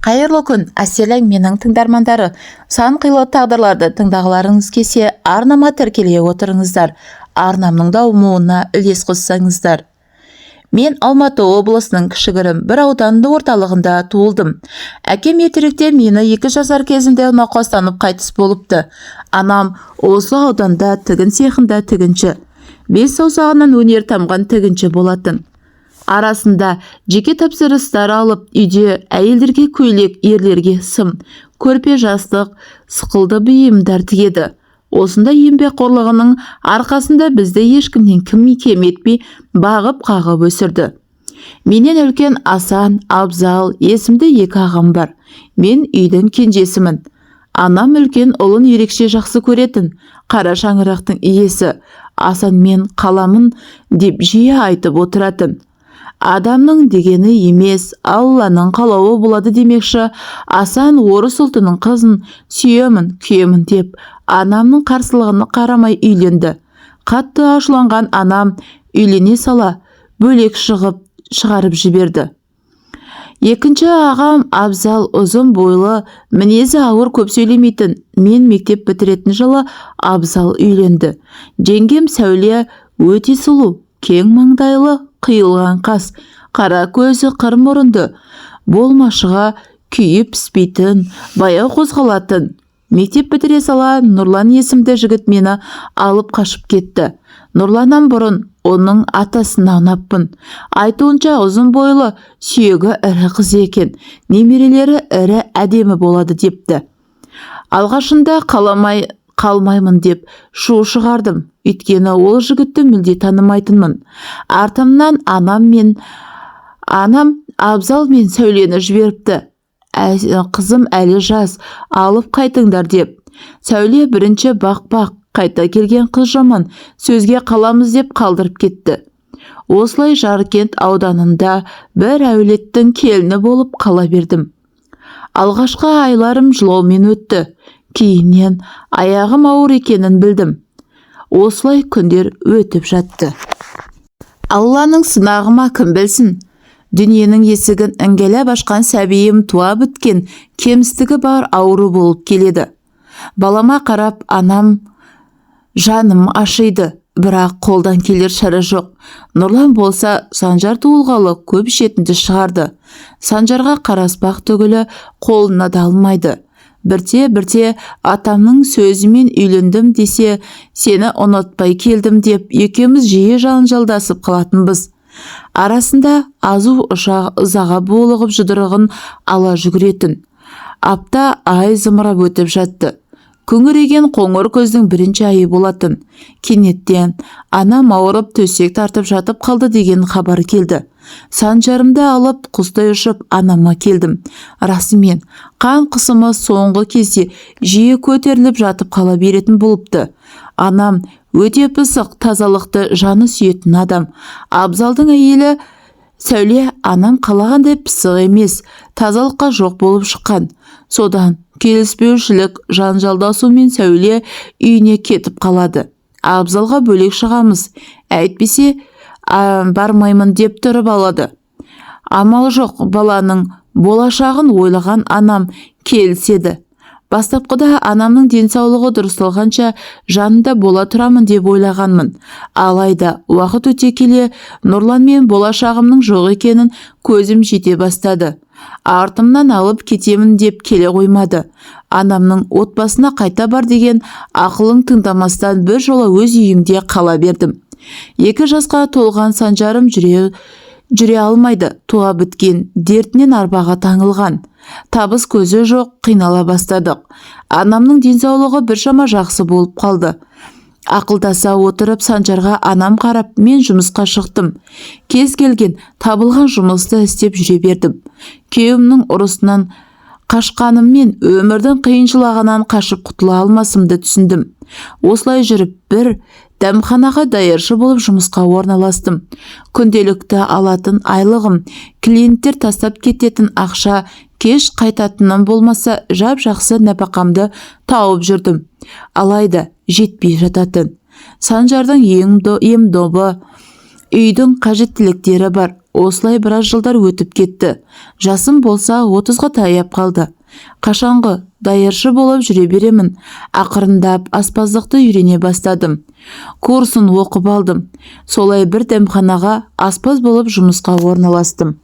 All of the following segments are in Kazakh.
Қайырлы күн, әсселәм менің тыңдармандары. Сан қилы тағдырларды тыңдағыларыңыз келсе, арнама тіркеле отырыңыздар. Арнамның дамуына үлес қоссаңыздар. Мен Алматы облысының кішігірім бір ауданды орталығында туылдым. Әкем ертеректе мені 2 жасар кезімде науқастанып қайтыс болыпты. Анам осы ауданда тігін цехында тігінші. 5 саусағынан өнер тамған тігінші болатын. Арасында жеке тапсырыстар алып, үйде әйелдерге көйлек, ерлерге сым, көрпе жастық, сықылды бұйымдар тігеді. Осында еңбекқорлығының арқасында бізді ешкімнен кем етпей бағып қағып өсірді. Менен үлкен Асан, Абзал есімді 2 ағам бар. Мен үйдің кенжесімін. Анам үлкен ұлын ерекше жақсы көретін, қара шаңырақтың иесі. Асан мен қаламын деп жиі айтып отыратын. Адамның дегені емес, Алланың қалауы болады демекші. Асан орыс ұлтының қызын сүйемін, күйемін деп, анамның қарсылығына қарамай үйленді. Қатты ашуланған анам үйлене сала бөлек шығарып жіберді. Екінші ағам Абзал ұзын бойлы, мінезі ауыр, көп сөйлемейтін. Мен мектеп бітіретін жылы Абзал үйленді. Жеңгем Сәуле өте сұлу, кең маңдайлы, қиылған қас, қара көзі, қыр мұрынды, болмашыға күйіп піспейтін, баяу қозғалатын. Мектеп бітіре сала Нұрлан есімді жігіт мені алып қашып кетті. Нұрланнан бұрын оның атасына ұнаппын. Айтуынша ұзын бойлы, сүйегі ірі қыз екен. Немерелері ірі, әдемі болады депті. Алғашында қалмаймын деп шу шығардым. Өйткені ол жігітті мүлде танымайтынмын. Артымнан анам Абзал мен Сәулені жіберіпті. Қызым әлі жас, алып қайтыңдар деп. Сәуле бірінші бақ-бақ, қайта келген қыз жаман, сөзге қаламыз деп қалдырып кетті. Осылай Жаркент ауданында бір әулеттің келіні болып қала бердім. Алғашқы айларым жылаумен өтті. Кейіннен аяғым ауыр екенін білдім. Осылай күндер өтіп жатты. Алланың сынағыма кім білсін? Дүниенің есігін іңгелеп ашқан сәбиім туа біткен, кемістігі бар ауру болып келеді. Балама қарап анам жаным ашиды, бірақ қолдан келер шара жоқ. Нұрлан болса Санжар туылғалы көп ішетінді шығарды. Санжарға қараспақ түгілі қолына да алмайды. Бірте атамның сөзімен үйлендім десе, сені ұнатпай келдім деп, екеуміз жиі жанжалдасып қалатынбыз. Арасында азу ызаға булығып жұдырығын ала жүгіретін. Апта ай зымырап өтіп жатты. Күңіреген қоңыр көздің бірінші айы болатын. Кенеттен анам ауырып төсек тартып жатып қалды деген хабар келді. Санжарымды алып құстай ұшып анама келдім. Расымен қан қысымы соңғы кезде жиі көтеріліп жатып қала беретін болыпты. Анам өте пысық, тазалықты жаны сүйетін адам. Абзалдың әйелі Сәуле анам қалағандай пысық емес, тазалыққа жоқ болып шыққан. Содан келіспеушілік, жанжалдасумен Сәуле үйіне кетіп қалады. Абзалға бөлек шығамыз. Әйтпесе бармаймын деп тұрып алады. Амал жоқ, баланың болашағын ойлаған анам келіседі. Бастапқыда анамның денсаулығы дұрысталғанша жанында бола тұрамын деп ойлағанмын. Алайда уақыт өте келе Нұрлан мен болашағымның жоқ екенін көзім жете бастады. Артымнан алып кетемін деп келе қоймады. Анамның отбасына қайта бар деген ақылын тыңдамастан бір жола өз үйімде қала бердім. 2 жасқа толған Санжарым жүре алмайды, туа біткен, дертінен арбаға таңылған. Табыс көзі жоқ, қинала бастадық. Анамның денсаулығы біршама жақсы болып қалды. Ақылдаса отырып Санжарға анам қарап, мен жұмысқа шықтым. Кез келген табылған жұмысты істеп жүре бердім. Күйеуімнің ұрысынан қашқаныммен өмірдің қиыншылығынан қашып құтыла алмасымды түсіндім. Осылай жүріп бір дәмханаға даяршы болып жұмысқа орналастым. Күнделікті алатын айлығым, клиенттер тастап кететін ақша, кеш қайтатыным болмаса жап-жақсы нәпақамды тауып жүрдім. Алайда жетпей жататын. Санжардың ем добы Үйдің қажеттіліктері бар. Осылай біраз жылдар өтіп кетті. Жасым болса 30-ға таяп қалды. Қашанғы даяршы болып жүре беремін. Ақырындап аспаздықты үйрене бастадым. Курсын оқып алдым. Солай бір дәмханаға аспаз болып жұмысқа орналастым.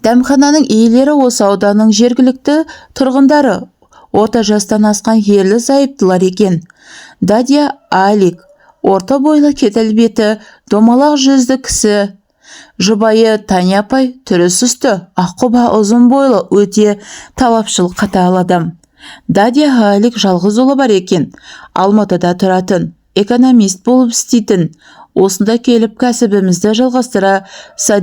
Дәмхананың иелері осы ауданның жергілікті тұрғындары, орта жастан асқан ерлі зайыптылар екен. Дадя Алик, орта бойлы кетелбеті, домалақ жүзді кісі. Жұбайы Таня апай түрі сұсты, аққұба ұзын бойлы, өте талапшыл қатал адам. Дадя Алик жалғыз ұлы бар екен. Алматыда тұратын, экономист болып істейтін. Осында келіп кәсібімізді жалғастыра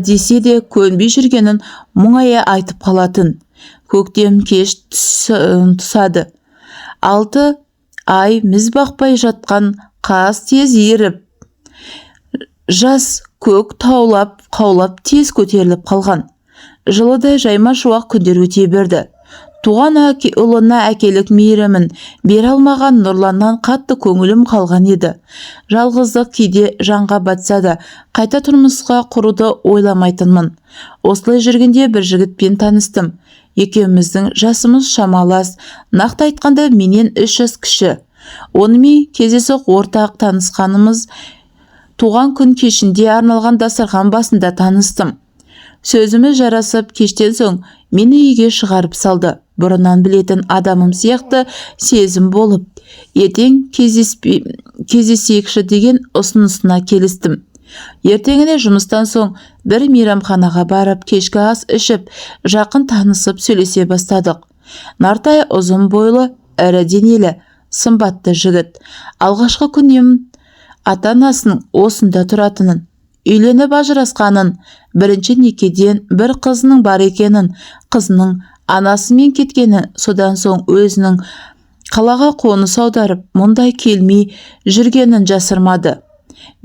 десе де көнбей жүргенін мұңая айтып қалатын. Көктем кеш тұсады. 6 ай міз бақпай жатқан қаз тез еріп, жас көк таулап, қаулап тез көтеріліп қалған. Жылыдай жайма шуақ күндер өте берді. Туған ұлына әкелік мейірімін бере алмаған Нұрланнан қатты көңілім қалған еді. Жалғыздық кейде жанға батса да, қайта тұрмысқа құруды ойламайтынмын. Осылай жүргенде бір жігітпен таныстым. Екеуміздің жасымыз шамалас, нақты айтқанда менен 3 жас кіші. Онымен кездесіп ортақ танысқанымыз туған күн кешінде арналған дастархан басында таныстым. Сөзіміз жарасып, кештен соң мені үйге шығарып салды. Бұрыннан білетін адамым сияқты сезім болып, ертең кездесейікші деген ұсынысына келістім. Ертеңіне жұмыстан соң бір мейрамханаға барып, кешкі ас ішіп, жақын танысып сөйлесе бастадық. Нартай ұзын бойлы, ірі денелі, сымбатты жігіт. Алғашқы күннен ата-анасының осында тұратынын, үйленіп ажырасқанын, бірінші некеден бір қызының бар екенін, қызының анасымен кеткені, содан соң өзінің қалаға қоныс аударып, мұндай келмей жүргенін жасырмады.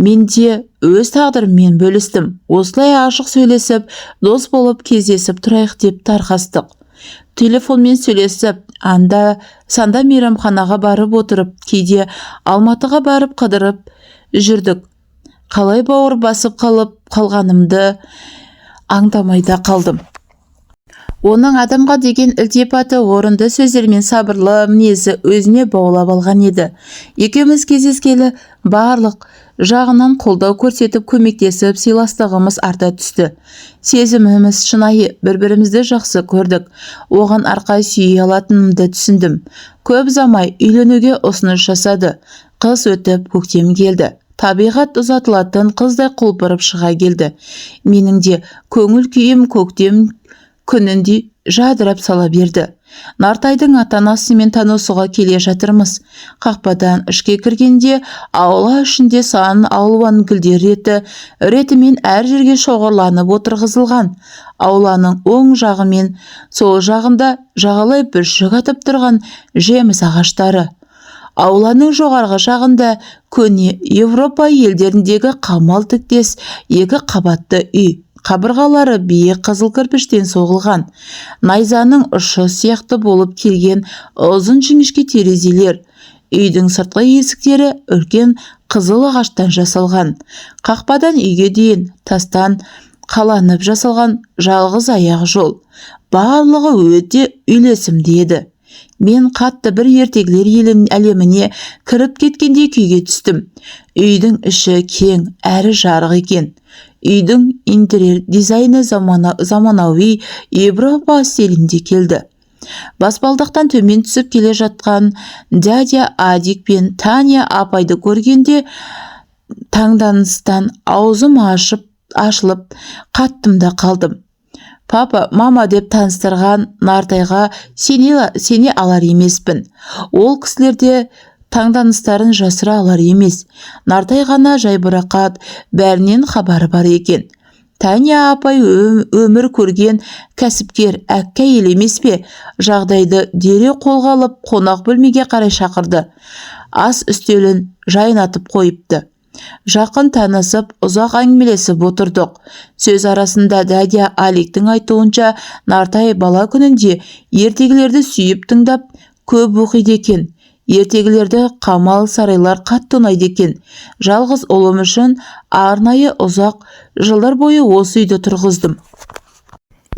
Мен де өз тағдырыммен бөлістім. Осылай ашық сөйлесіп, дос болып кездесіп тұрайық деп тарқастық. Телефонмен сөйлесіп, анда-санда мейрамханаға барып отырып, кейде Алматыға барып қыдырып жүрдік. Қалай бауыр басып қалғанымды аңдамайда қалдым. Оның адамға деген ілтипаты, орынды сөздермен сабырлы мінезі өзіне баулап алған еді. Екеуміз кездескелі барлық жағынан қолдау көрсетіп, көмектесіп, сыйластығымыз арта түсті. Сезіміміз шынайы, бір-бірімізді жақсы көрдік. Оған арқа сүйей алатынымды түсіндім. Көп ұзамай үйленуге ұсыныс жасады. Қыс өтіп, көктем келді. Табиғат ұзатылатын қыздай құлпырып шыға келді. Менің де көңіл күйім көктем күнінде жадырап сала берді. Нартайдың ата-анасымен танысуға келе жатырмыз. Қақпадан ішке кіргенде аула ішінде сан алуан гүлдер ретімен әр жерге шоғырланып отырғызылған. Ауланың оң жағы мен сол жағында жағалай бүршік атып тұрған жеміс ағаштары. Ауланың жоғарғы жағында көне Европа елдеріндегі қамал тіктес 2 қабатты үй. Қабырғалары биік қызыл кірпіштен соғылған. Найзаның ұшы сияқты болып келген ұзын жіңішке терезелер. Үйдің сыртқы есіктері үлкен қызыл ағаштан жасалған. Қақпадан үйге дейін тастан қаланып жасалған жалғыз аяқ жол. Барлығы өте үйлесімді еді. Мен қатты бір ертегілер әлеміне кіріп кеткенде күйге түстім. Үйдің іші кең әрі жарық екен. Үйдің интерьер дизайны заманауи Европа стилінде келді. Баспалдақтан төмен түсіп келе жатқан дядя Адик пен Таня апайды көргенде таңданыстан аузым ашылып қаттым да қалдым. Папа, мама деп таныстырған Нартайға сене алар емеспін. Ол кісілерде таңданыстарын жасыра алар емес. Нартай ғана жайбырақат, бәрінен хабары бар екен. Таня апай өмір көрген кәсіпкер, әккі әйел емес пе? Жағдайды дереу қолға алып, қонақ бөлмеге қарай шақырды. Ас үстелін жайнатып қойыпты. Жақын танысып, ұзақ әңгімелесіп отырдық. Сөз арасында дядя Аликтің айтуынша, Нартай бала күнінде ертегілерді сүйіп тыңдап, көп оқиды екен. ертегілерді қамал сарайлар қатты ұнайды екен. Жалғыз ұлым үшін арнайы ұзақ жылдар бойы осы үйді тұрғыздым.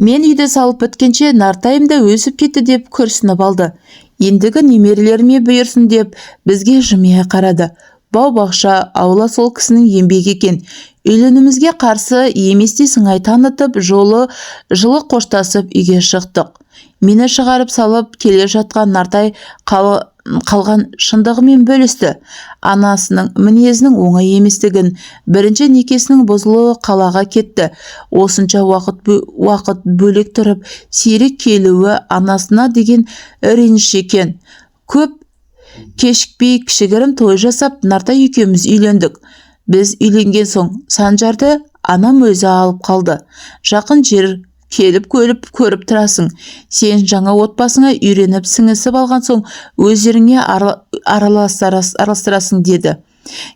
Мен үйді салып біткенше Нартайым да өсіп кетті деп күрсініп алды. Ендігі немерелеріме бұйырсын деп бізге жымия қарады. Бау-бақша, аула сол кісінің еңбегі екен. Үйленімізге қарсы еместей сыңай танытып, жылы қоштасып үйге шықтық. Мені шығарып салып келе жатқан Нартай қалған шындығымен бөлісті. Анасының мінезінің оңай еместігін, бірінші некесінің бұзылуы қалаға кетті. Осынша уақыт бөлек тұрып, сирек келуі анасына деген реніш екен. Көп кешікпей кішігірім той жасап, Нартай екеуміз үйлендік. Біз үйленген соң Санжарды анам өзі алып қалды. Жақын жер келіп көріп тұрасың. Сен жаңа отбасыңа үйреніп сіңісіп алған соң өздеріңе араластырасың деді.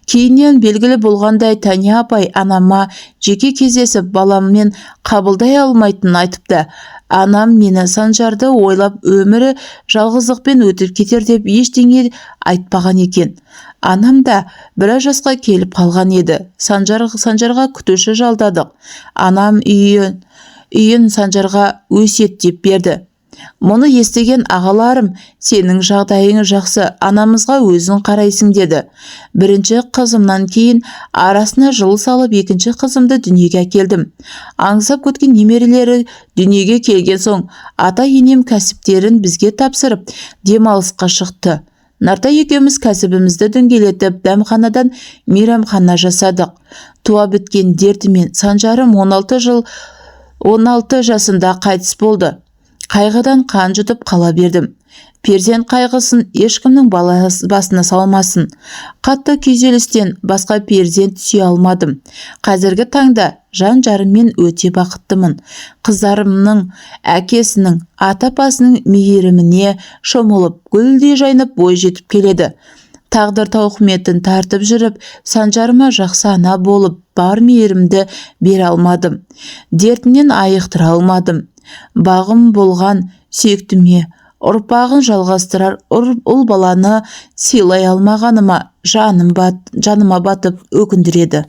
Кейіннен белгілі болғандай Тәния апай анама жеке кездесіп баламмен қабылдай алмайтынын айтыпты. Анам мені Санжарды ойлап өмірі жалғыздықпен өтіп кетер деп ештеңе айтпаған екен. Анам да біраз жасқа келіп қалған еді. Санжарға күтуші жалдадық. Анам үйін Санжарға өсиет деп берді. Мұны естіген ағаларым, сенің жағдайың жақсы, анамызға өзің қарайсың деді. Бірінші қызымнан кейін арасына жыл салып екінші қызымды дүниеге әкелдім. Аңсап күткен немерелері дүниеге келген соң ата-енем кәсіптерін бізге тапсырып демалысқа шықты. Нартай екеуміз кәсібімізді дөңгелетіп, дәмханадан мейрамхана жасадық. Туа біткен дертімен Санжарым 16 жасында қайтыс болды. Қайғыдан қан жұтып қала бердім. Перзент қайғысын ешкімнің басына салмасын. Қатты күйзелістен басқа перзент сүйе алмадым. Қазіргі таңда жан-жарыммен өте бақыттымын. Қыздарымның, әкесінің, ата-апасының мейіріміне шомылып, гүлдей жайнап бой жетіп келеді. Тағдыр тауқыметін тартып жүріп, Санжарыма жақсы ана болып, бар мейірімді бере алмадым. Дертінен айықтыра алмадым. Бағым болған сүйіктіме ұрпағын жалғастырар ұл баланы сыйлай алмағаныма жаныма батып өкіндіреді.